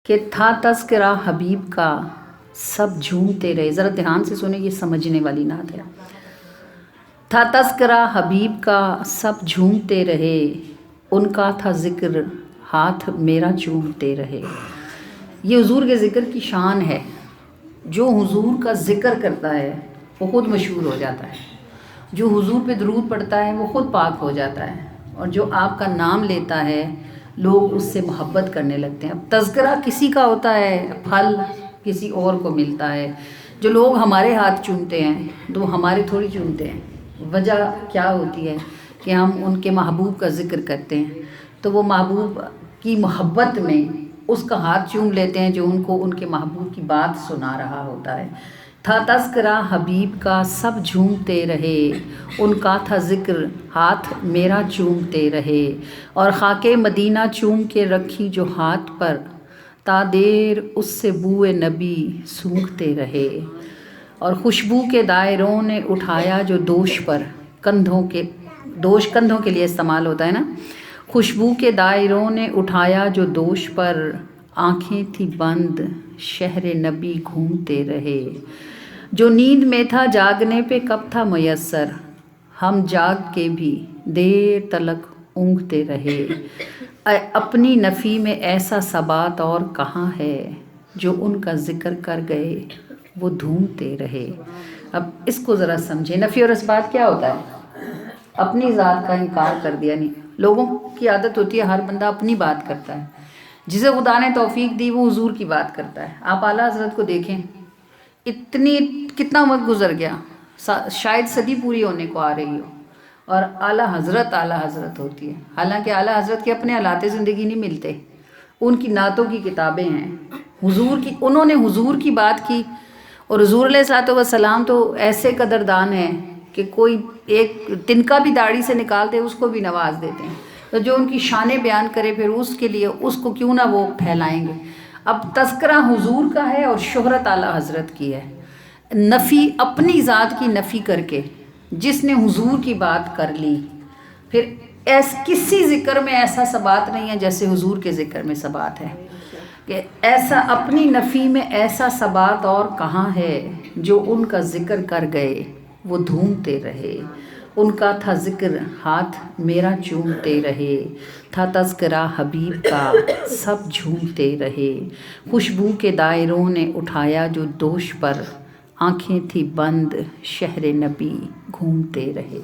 کہ تھا تذکرہ حبیب کا سب جھومتے رہے. ذرا دھیان سے سنیں، یہ سمجھنے والی نعت ہے. تھا تذکرہ حبیب کا سب جھومتے رہے، ان کا تھا ذکر ہاتھ میرا چومتے رہے. یہ حضور کے ذکر کی شان ہے. جو حضور کا ذکر کرتا ہے وہ خود مشہور ہو جاتا ہے، جو حضور پہ درود پڑھتا ہے وہ خود پاک ہو جاتا ہے، اور جو آپ کا نام لیتا ہے لوگ اس سے محبت کرنے لگتے ہیں. اب تذکرہ کسی کا ہوتا ہے، پھل کسی اور کو ملتا ہے. جو لوگ ہمارے ہاتھ چومتے ہیں تو وہ ہمارے تھوڑی چومتے ہیں. وجہ کیا ہوتی ہے کہ ہم ان کے محبوب کا ذکر کرتے ہیں، تو وہ محبوب کی محبت میں اس کا ہاتھ چوم لیتے ہیں جو ان کو ان کے محبوب کی بات سنا رہا ہوتا ہے. تھا تذکرہ حبیب کا سب جھومتے رہے، ان کا تھا ذکر ہاتھ میرا چومتے رہے. اور خاک مدینہ چوم کے رکھی جو ہاتھ پر، تا دیر اس سے بوئے نبی سونگھتے رہے. اور خوشبو کے دائروں نے اٹھایا جو دوش پر، دوش کندھوں کے لیے استعمال ہوتا ہے نا. خوشبو کے دائروں نے اٹھایا جو دوش پر، آنکھیں تھی بند شہر نبی گھومتے رہے. جو نیند میں تھا جاگنے پہ کب تھا میسر، ہم جاگ کے بھی دیر تلک اونگتے رہے. اپنی نفی میں ایسا ثبات اور کہاں ہے، جو ان کا ذکر کر گئے وہ دھومتے رہے. اب اس کو ذرا سمجھیں. نفی اور اثبات کیا ہوتا ہے؟ اپنی ذات کا انکار کر دیا. نہیں، لوگوں کی عادت ہوتی ہے ہر بندہ اپنی بات کرتا ہے. جسے خدا نے توفیق دی وہ حضور کی بات کرتا ہے. آپ اعلیٰ حضرت کو دیکھیں، کتنا وقت گزر گیا، شاید صدی پوری ہونے کو آ رہی ہو، اور اعلیٰ حضرت ہوتی ہے. حالانکہ اعلیٰ حضرت کے اپنے حالات زندگی نہیں ملتے، ان کی نعتوں کی کتابیں ہیں. انہوں نے حضور کی بات کی، اور حضور علیہ الصلوۃ والسلام تو ایسے قدردان ہیں کہ کوئی ایک تنکا بھی داڑھی سے نکالتے اس کو بھی نواز دیتے ہیں. تو جو ان کی شانیں بیان کرے پھر اس کے لیے اس کو کیوں نہ وہ پھیلائیں گے. اب تذکرہ حضور کا ہے اور شہرت اعلیٰ حضرت کی ہے. نفی اپنی ذات کی نفی کر کے جس نے حضور کی بات کر لی، پھر کسی ذکر میں ایسا ثبات نہیں ہے جیسے حضور کے ذکر میں ثبات ہے. کہ ایسا اپنی نفی میں ایسا ثبات اور کہاں ہے، جو ان کا ذکر کر گئے وہ دھومتے رہے. ان کا تھا ذکر ہاتھ میرا چومتے رہے. تھا تذکرہ حبیب کا سب جھومتے رہے. خوشبو کے دائروں نے اٹھایا جو دوش پر، آنکھیں تھی بند شہر نبی گھومتے رہے.